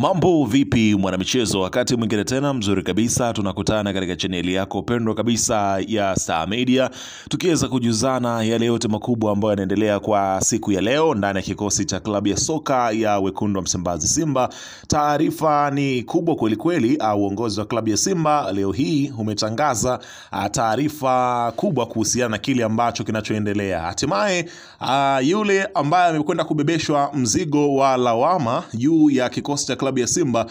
Mambo vipi mwanamichezo, wakati mwingine tena mzuri kabisa tunakutana katika chaneli yako pendwa kabisa ya Star Media, tukiweza kujuzana yale yote makubwa ambayo yanaendelea kwa siku ya leo ndani ya kikosi cha klabu ya soka ya Wekundu wa Msimbazi Simba. Taarifa ni kubwa kweli kweli. Uongozi wa klabu ya Simba leo hii umetangaza taarifa kubwa kuhusiana na kile ambacho kinachoendelea. Hatimaye yule ambaye amekwenda kubebeshwa mzigo wa lawama juu ya kikosi cha klabu ya Simba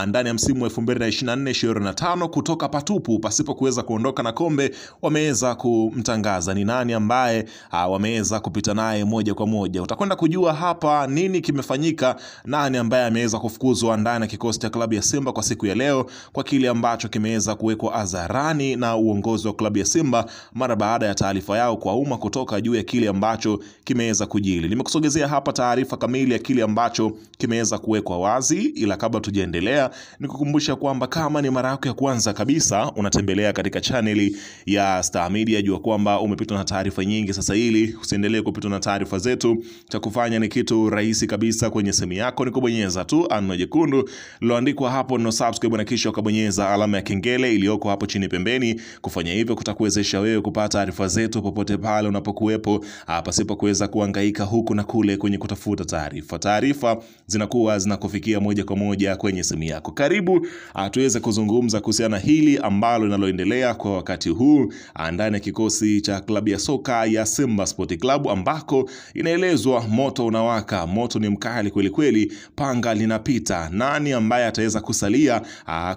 ndani ya msimu wa 2024-2025 kutoka patupu pasipo kuweza kuondoka na kombe, wameweza kumtangaza ni nani ambaye wameweza kupita naye moja kwa moja. Utakwenda kujua hapa nini kimefanyika, nani ambaye ameweza kufukuzwa ndani ya kikosi cha klabu ya Simba kwa siku ya leo, kwa kile ambacho kimeweza kuwekwa hadharani na uongozi wa klabu ya Simba mara baada ya taarifa yao kwa umma kutoka juu ya kile ambacho kimeweza kujili. Nimekusogezea hapa taarifa kamili ya kile ambacho kimeweza kuwekwa wazi, ila kabla tujaendelea nikukumbusha kwamba kama ni mara yako ya kwanza kabisa unatembelea katika chaneli ya Star Media, jua kwamba umepitwa na taarifa nyingi. Sasa ili usiendelee kupitwa na taarifa zetu, cha kufanya ni kitu rahisi kabisa. Kwenye simu yako ni kubonyeza tu alama nyekundu iliyoandikwa hapo no subscribe, na kisha ukabonyeza alama ya kengele iliyoko hapo chini pembeni. Kufanya hivyo kutakuwezesha wewe kupata taarifa zetu popote pale unapokuwepo, pasipo kuweza kuhangaika huku na kule kwenye kutafuta taarifa. Taarifa zinakuwa zinakufikia moja kwa moja kwenye simu yako. Karibu tuweze kuzungumza kuhusiana hili ambalo linaloendelea kwa wakati huu ndani ya kikosi cha klabu ya soka ya Simba Sport Club, ambako inaelezwa moto unawaka, moto ni mkali kweli kweli, panga linapita. Nani ambaye ataweza kusalia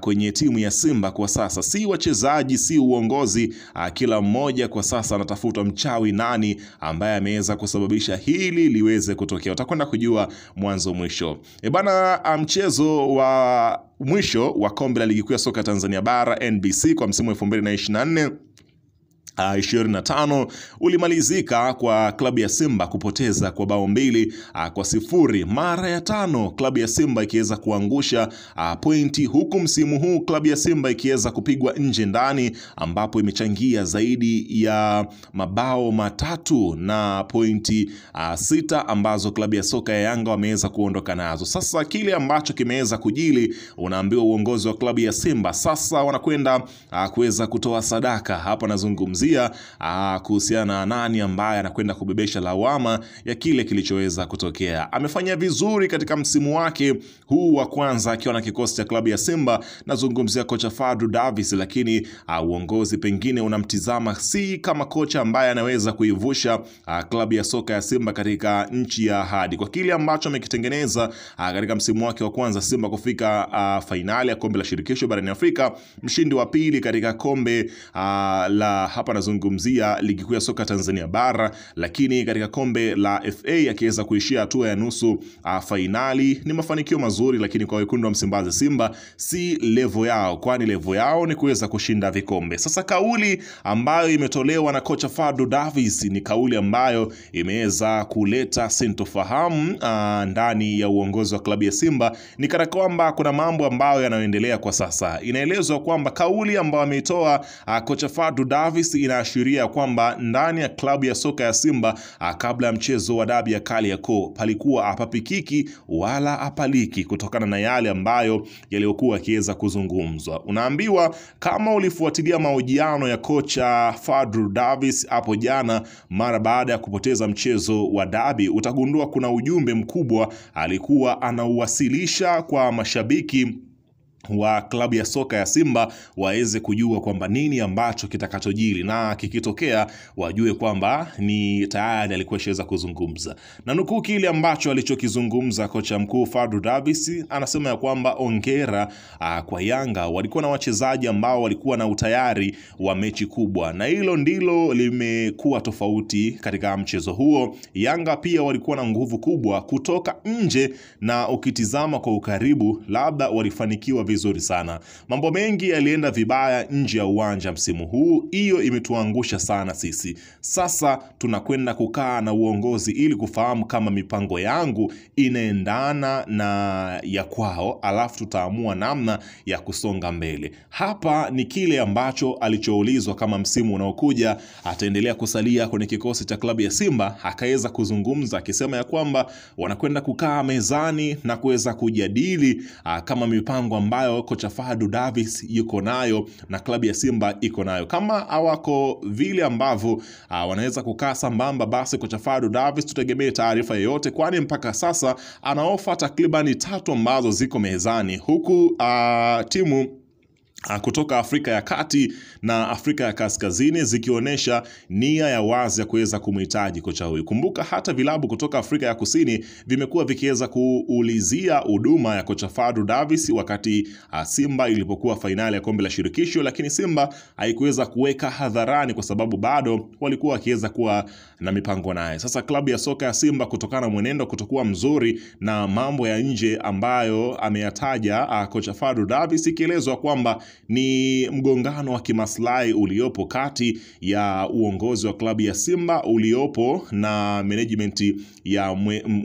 kwenye timu ya Simba kwa sasa? Si wachezaji, si uongozi, kila mmoja kwa sasa anatafuta mchawi, nani ambaye ameweza kusababisha hili liweze kutokea. Utakwenda kujua mwanzo mwisho. Mchezo wa mwisho wa kombe la ligi kuu ya soka Tanzania bara NBC kwa msimu wa 2024-25 ulimalizika kwa klabu ya Simba kupoteza kwa bao 2-0. Mara ya 5 klabu ya Simba ikiweza kuangusha pointi, huku msimu huu klabu ya Simba ikiweza kupigwa nje ndani, ambapo imechangia zaidi ya mabao 3 na pointi 6 ambazo klabu ya soka ya Yanga wameweza kuondoka nazo. Sasa kile ambacho kimeweza kujili, unaambiwa uongozi wa klabu ya Simba sasa wanakwenda kuweza kutoa sadaka. Hapa nazungumzia kuhusiana na nani ambaye anakwenda kubebesha lawama ya kile kilichoweza kutokea. Amefanya vizuri katika msimu wake huu wa kwanza akiwa na kikosi cha klabu ya Simba, nazungumzia kocha Fadlu Davis, lakini uongozi pengine unamtizama si kama kocha ambaye anaweza kuivusha klabu ya soka ya Simba katika nchi ya ahadi, kwa kile ambacho amekitengeneza katika msimu wake wa kwanza, Simba kufika fainali ya kombe la shirikisho barani Afrika, mshindi wa pili katika kombe la hapa nazungumzia ligi kuu ya soka Tanzania bara, lakini katika kombe la FA akiweza kuishia hatua ya nusu fainali. Ni mafanikio mazuri, lakini kwa Wekundu wa Msimbazi Simba si level yao, kwani level yao ni kuweza kushinda vikombe. Sasa kauli ambayo imetolewa na kocha Fadlu Davis ni kauli ambayo imeweza kuleta sintofahamu ndani ya uongozi wa klabu ya Simba. Ni kana kwamba kuna mambo ambayo yanayoendelea kwa sasa. Inaelezwa kwamba kauli ambayo ameitoa kocha Fadlu Davis inaashiria kwamba ndani ya klabu ya soka ya Simba kabla ya mchezo wa dabi ya Kariakoo palikuwa hapapikiki wala apaliki, kutokana na yale ambayo yaliokuwa kiweza kuzungumzwa. Unaambiwa kama ulifuatilia mahojiano ya kocha Fadlu Davis hapo jana mara baada ya kupoteza mchezo wa dabi, utagundua kuna ujumbe mkubwa alikuwa anauwasilisha kwa mashabiki wa klabu ya soka ya Simba waweze kujua kwamba nini ambacho kitakachojili, na kikitokea wajue kwamba ni tayari alikuwa shaweza kuzungumza. Na nukuu kile ambacho alichokizungumza kocha mkuu Fadlu Davis, anasema ya kwamba ongera kwa Yanga, walikuwa na wachezaji ambao walikuwa na utayari wa mechi kubwa, na hilo ndilo limekuwa tofauti katika mchezo huo. Yanga pia walikuwa na nguvu kubwa kutoka nje, na ukitizama kwa ukaribu labda walifanikiwa vizuri sana. Mambo mengi yalienda vibaya nje ya uwanja msimu huu, hiyo imetuangusha sana sisi. Sasa tunakwenda kukaa na uongozi ili kufahamu kama mipango yangu inaendana na ya kwao, alafu tutaamua namna ya kusonga mbele. Hapa ni kile ambacho alichoulizwa kama msimu unaokuja ataendelea kusalia kwenye kikosi cha klabu ya Simba, akaweza kuzungumza akisema ya kwamba wanakwenda kukaa mezani na kuweza kujadili kama mipango ambayo kocha Fadlu Davis yuko nayo na klabu ya Simba iko nayo. Kama hawako vile ambavyo wanaweza kukaa sambamba, basi kocha Fadlu Davis tutegemee taarifa yoyote, kwani mpaka sasa ana ofa takriban 3 ambazo ziko mezani, huku timu kutoka Afrika ya Kati na Afrika ya Kaskazini zikionyesha nia ya wazi ya kuweza kumhitaji kocha huyu. Kumbuka hata vilabu kutoka Afrika ya Kusini vimekuwa vikiweza kuulizia huduma ya kocha Fadlu Davis wakati Simba ilipokuwa fainali ya kombe la shirikisho, lakini Simba haikuweza kuweka hadharani kwa sababu bado walikuwa wakiweza kuwa na mipango naye. Sasa klabu ya soka ya Simba, kutokana na mwenendo kutokuwa mzuri na mambo ya nje ambayo ameyataja kocha Fadlu Davis, ikielezwa kwamba ni mgongano wa kimaslahi uliopo kati ya uongozi wa klabu ya Simba uliopo na management ya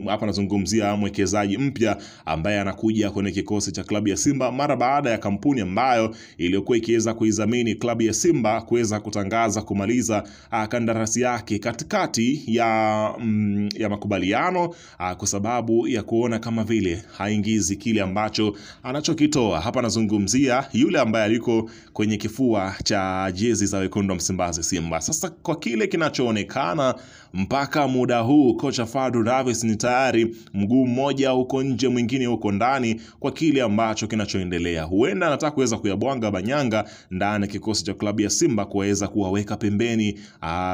hapa nazungumzia mwekezaji mpya ambaye anakuja kwenye kikosi cha klabu ya Simba mara baada ya kampuni ambayo iliyokuwa ikiweza kuidhamini klabu ya Simba kuweza kutangaza kumaliza kandarasi yake katikati ya makubaliano kwa sababu ya kuona kama vile haingizi kile ambacho anachokitoa. Hapa nazungumzia yule ambaye aliko kwenye kifua cha jezi za wekundu wa Msimbazi Simba. Sasa kwa kile kinachoonekana mpaka muda huu, kocha Fadlu Davis ni tayari mguu mmoja huko nje mwingine huko ndani kwa kile ambacho kinachoendelea. Huenda anataka kuweza kuyabwanga banyanga ndani kikosi cha klabu ya Simba, kuweza kuwaweka pembeni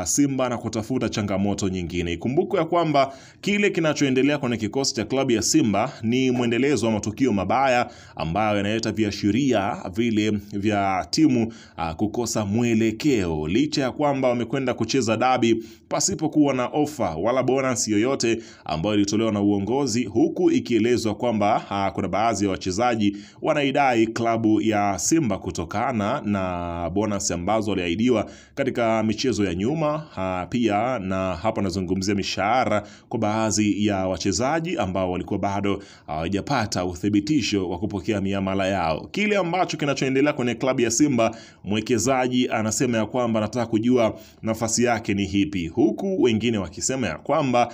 Simba na kutafuta changamoto nyingine. Ikumbuke ya kwamba kile kinachoendelea kwenye kikosi cha klabu ya Simba ni mwendelezo wa matukio mabaya ambayo yanaleta viashiria vile vya timu kukosa mwelekeo, licha ya kwamba wamekwenda kucheza dabi pasipo kuwa na ofa wala bonus yoyote ambayo ilitolewa na uongozi, huku ikielezwa kwamba kuna baadhi ya wachezaji wanaidai klabu ya Simba kutokana na bonus ambazo waliahidiwa katika michezo ya nyuma. Pia na hapa nazungumzia mishahara kwa baadhi ya wachezaji ambao walikuwa bado hawajapata uthibitisho wa kupokea miamala yao. Kile ambacho kinachoendelea kwenye klabu ya Simba, mwekezaji anasema ya kwamba anataka kujua nafasi yake ni hipi, huku wengine wakisema ya kwamba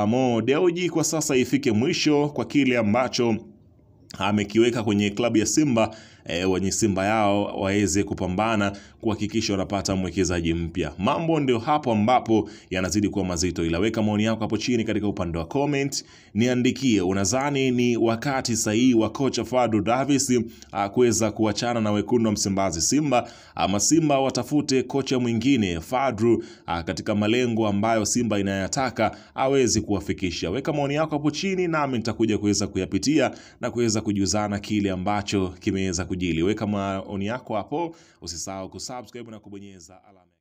Mo Dewji kwa sasa ifike mwisho kwa kile ambacho amekiweka kwenye klabu ya Simba, wenye Simba yao waweze kupambana kuhakikisha wanapata mwekezaji mpya. Mambo ndio hapo ambapo yanazidi kuwa mazito, ila weka maoni yako hapo chini katika upande wa comment, niandikie unadhani ni wakati sahihi wa kocha Fadlu Davis kuweza kuachana na wekundu wa Msimbazi Simba, ama Simba watafute kocha mwingine Fadlu katika malengo ambayo Simba inayataka awezi kuwafikisha. Weka maoni yako hapo chini nami nitakuja kuweza kuyapitia na kuweza kujuzana kile ambacho kimeweza kujili. Weka maoni yako hapo, usisahau kusubscribe na kubonyeza alama.